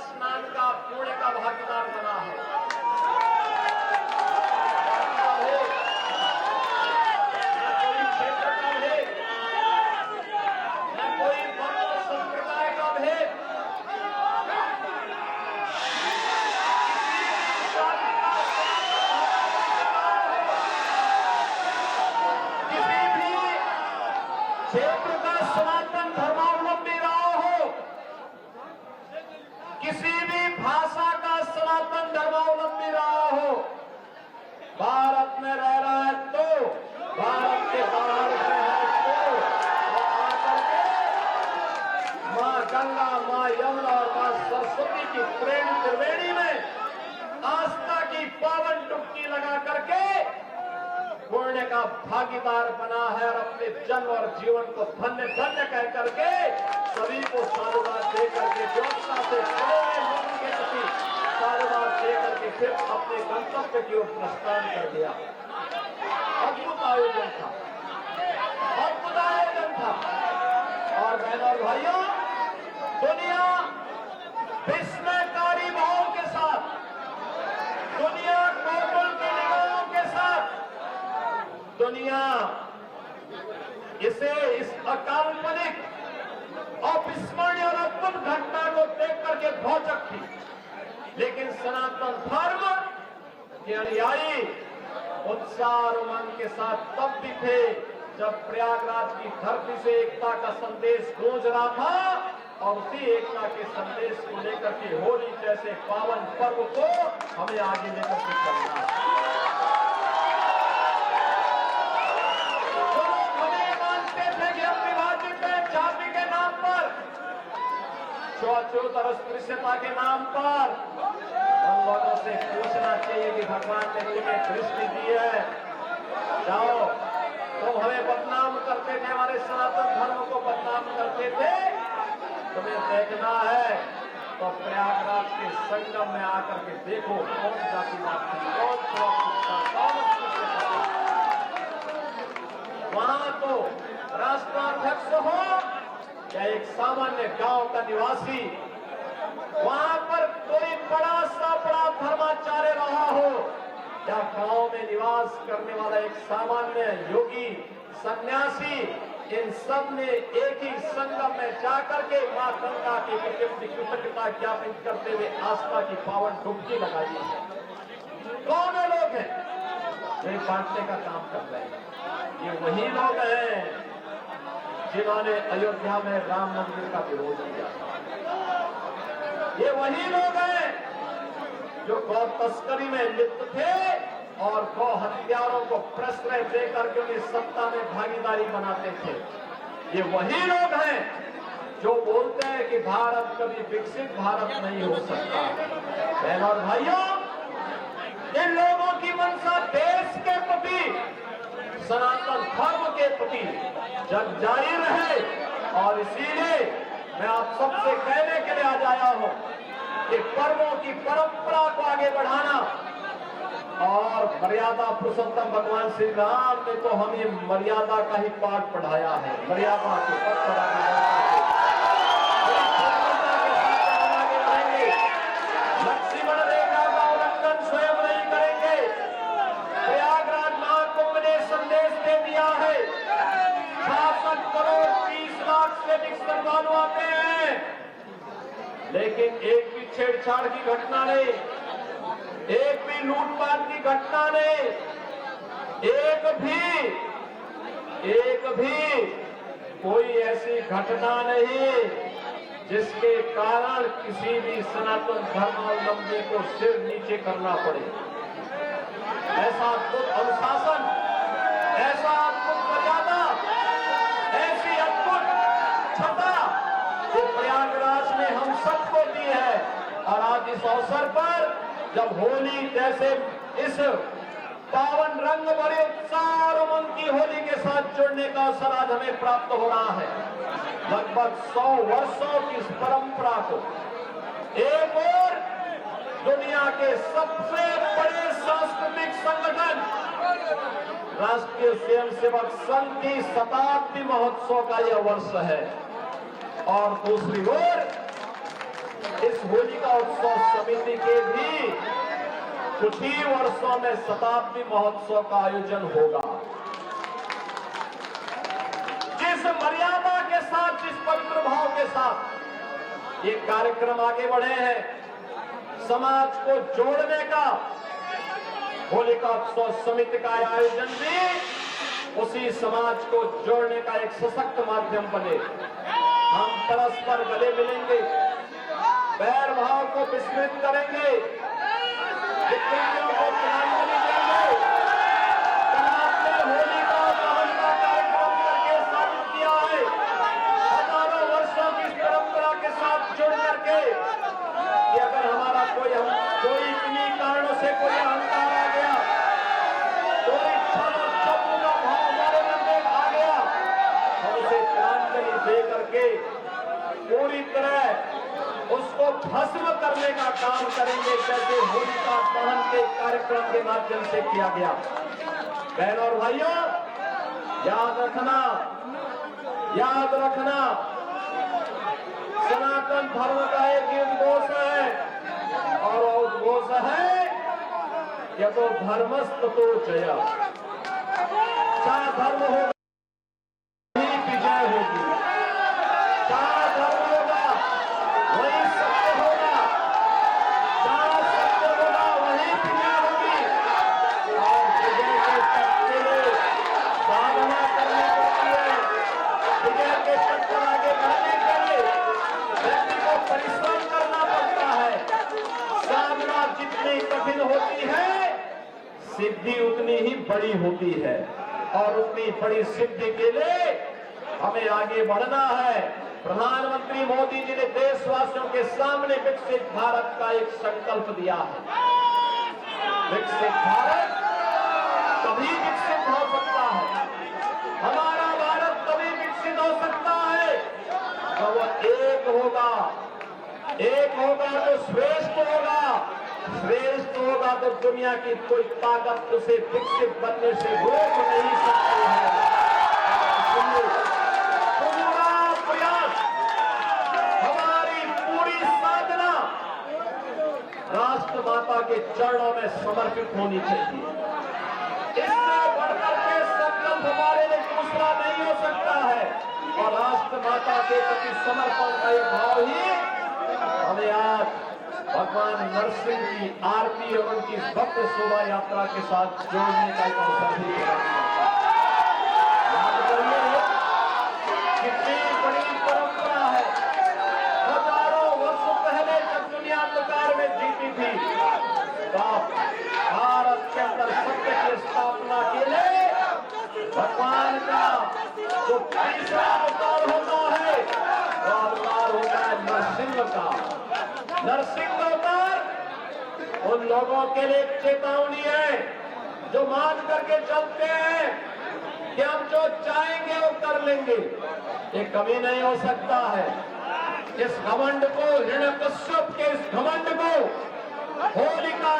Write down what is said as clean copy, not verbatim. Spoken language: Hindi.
स्नान का पुण्य का भागीदार बना है। न कोई क्षेत्र का भेद, न कोई वर्ण संप्रदाय का भेद, किसी भी क्षेत्र का सनातन धर्मावलंबी रहा हो, किसी भी भाषा का सनातन धर्मावलंबी रहा हो, भारत में रह रहा है तो भारत के बाहर से है तो आकर के मां गंगा, मां यमुना और मां सरस्वती की प्रेम त्रिवेणी में आस्था की पावन डुबकी लगा करके पुण्य का भागीदार बना है और अपने जन्म और जीवन को धन्य धन्य कह करके सभी को साधुवाद दे करके व्यवस्था से लोगों के प्रति साधुवाद दे करके फिर अपने गंतव्य की ओर प्रस्थान कर दिया। अद्भुत आयोजन था, अद्भुत आयोजन था। और बहनों और भाइयों, दुनिया विस्मयकारी भाव के साथ, दुनिया कोमल की निगाहों के साथ, दुनिया इसे इस अकाल्पनिक अविस्मरणीय और अद्भुत घटना को देख करके भौचक थी। लेकिन सनातन धर्म के अनुयायी उत्साह और उमंग के साथ तब भी थे जब प्रयागराज की धरती से एकता का संदेश गूंज रहा था और उसी एकता के संदेश को लेकर के होली जैसे पावन पर्व को हमें आगे लेकर के चलना है। छूत और अस्पृश्यता के नाम पर उन लोगों से पूछना चाहिए कि भगवान ने तुम्हें दृष्टि दी है, जाओ, तुम हमें बदनाम करते थे, हमारे सनातन धर्म को बदनाम करते थे, तुम्हें देखना है तो प्रयागराज के संगम में आकर के देखो कौन जातिवाद थी, कौन कौन वहां तो राष्ट्राध्यक्ष हो या एक सामान्य गांव का निवासी, वहां पर कोई बड़ा सा बड़ा धर्माचार्य रहा हो या गांव में निवास करने वाला एक सामान्य योगी सन्यासी, इन सब ने एक ही संगम में जाकर के मां गंगा के प्रति अपनी कृतज्ञता ज्ञापित करते हुए आस्था की पावन डुबकी लगाई है। कौन लोग हैं जो बांटने का काम कर रहे हैं? ये वही लोग हैं जिन्होंने अयोध्या में राम मंदिर का विरोध किया। ये वही लोग हैं जो गौ तस्करी में लिप्त थे और गौ हत्यारों को प्रश्रय देकर के उन्हें सत्ता में भागीदारी बनाते थे। ये वही लोग हैं जो बोलते हैं कि भारत कभी विकसित भारत नहीं हो सकता। बहनों और भाइयों, इन लोगों की मंशा देश के प्रति, सनातन धर्म के प्रति जंग जारी रहे और इसीलिए मैं आप सबसे कहने के लिए आज आया हूं कि पर्वों की परंपरा को आगे बढ़ाना और मर्यादा पुरुषोत्तम भगवान श्री राम ने तो हमें मर्यादा का ही पाठ पढ़ाया है। मर्यादा के पथ पर आगे बढ़ेंगे, लक्ष्मण रेखा का उल्लंघन स्वयं नहीं करेंगे। प्रयागराज महाकुंभ ने संदेश दे दिया है, 66 करोड़ 30 लाख से अधिक श्रद्धालु आते हैं, लेकिन एक भी छेड़छाड़ की घटना नहीं, एक भी लूटपाट की घटना नहीं, एक भी कोई ऐसी घटना नहीं जिसके कारण किसी भी सनातन धर्मावलंबी को सिर नीचे करना पड़े। ऐसा अद्भुत अनुशासन, ऐसा अद्भुत मर्यादा, ऐसी अद्भुत छटा जो प्रयागराज में हम सबको दी है। और आज इस अवसर पर जब होली जैसे इस पावन रंग भरे उत्साह और उमंग की होली के साथ जुड़ने का अवसर आज हमें प्राप्त हो रहा है, लगभग 100 वर्षों की इस परंपरा को एक और दुनिया के सबसे बड़े सांस्कृतिक संगठन राष्ट्रीय स्वयंसेवक संघ की शताब्दी महोत्सव का यह वर्ष है और दूसरी ओर इस होली का कुछ ही वर्षों में शताब्दी महोत्सव का आयोजन होगा। जिस मर्यादा के साथ, जिस पवित्र भाव के साथ ये कार्यक्रम आगे बढ़े हैं, समाज को जोड़ने का, होलिका उत्सव समिति का आयोजन भी उसी समाज को जोड़ने का एक सशक्त माध्यम बने। हम परस्पर गले मिलेंगे, बैर भाव को विस्मृत करेंगे, विकृतियों को तिलांजलि देंगे। कल आपने होलिका दहन का कार्यक्रम करके साबित किया है, हजारों वर्षों की परंपरा के साथ जुड़ करके, कि अगर हमारा कोई किन्हीं कारणों से कोई अहंकार आ गया, कोई छल और चपू का भाव हमारे मन में आ गया, हम उसे तिलांजलि दे करके पूरी तरह उसको भस्म करने का काम करेंगे, जैसे होलिका दहन के कार्यक्रम के माध्यम से किया गया। बहनों और भाइयों, याद रखना, सनातन धर्म का एक ही उद्घोष है, और उद्घोष है यतो धर्मस्ततो जयः। जहां धर्म होगा वहीं विजय होगी, जहां धर्म होगा वहीं सत्य होगा, जहां सत्य होगा वहीं विजय होगी। और विजय के तक के लिए साधना करनी पड़ती है। विजय के तक पर आगे बढ़ने के लिए व्यक्ति को परिश्रम करना पड़ता है। साधना जितनी कठिन होती है, सिद्धि उतनी ही बड़ी होती है, और उतनी बड़ी सिद्धि के लिए हमें आगे बढ़ना है। प्रधानमंत्री मोदी जी ने देशवासियों के सामने विकसित भारत का एक संकल्प दिया है। विकसित भारत तभी विकसित हो सकता है, हमारा भारत तभी विकसित हो सकता है जब वो एक होगा तो श्रेष्ठ होगा, श्रेष्ठ होगा तो दुनिया की कोई ताकत उसे विकसित बनने से रोक नहीं सकती है। पूरा प्रयास, हमारी पूरी साधना राष्ट्र माता के चरणों में समर्पित होनी चाहिए। इससे बढ़कर के संकल्प हमारे लिए दूसरा नहीं हो सकता है, और राष्ट्र माता के प्रति समर्पण का यह भाव ही हमें आज भगवान नरसिंह की आरती और उनकी भक्त शोभा यात्रा के साथ जोड़ने का एक अवसर भी प्रदान करता है। याद करिए कितनी बड़ी परंपरा है। हजारों वर्ष पहले जब दुनिया अंधकार में जीती थी, तब भारत के अंदर सत्य की स्थापना के लिए भगवान का जो तीसरा अवतार होता है, वो अवतार होता है नरसिंह का। नरसिंह अवतार उन लोगों के लिए चेतावनी है जो मान करके चलते हैं कि हम जो चाहेंगे वो कर लेंगे। ये कभी नहीं हो सकता है। इस घमंड को, हिरण्यकश्यप के इस घमंड को होलिका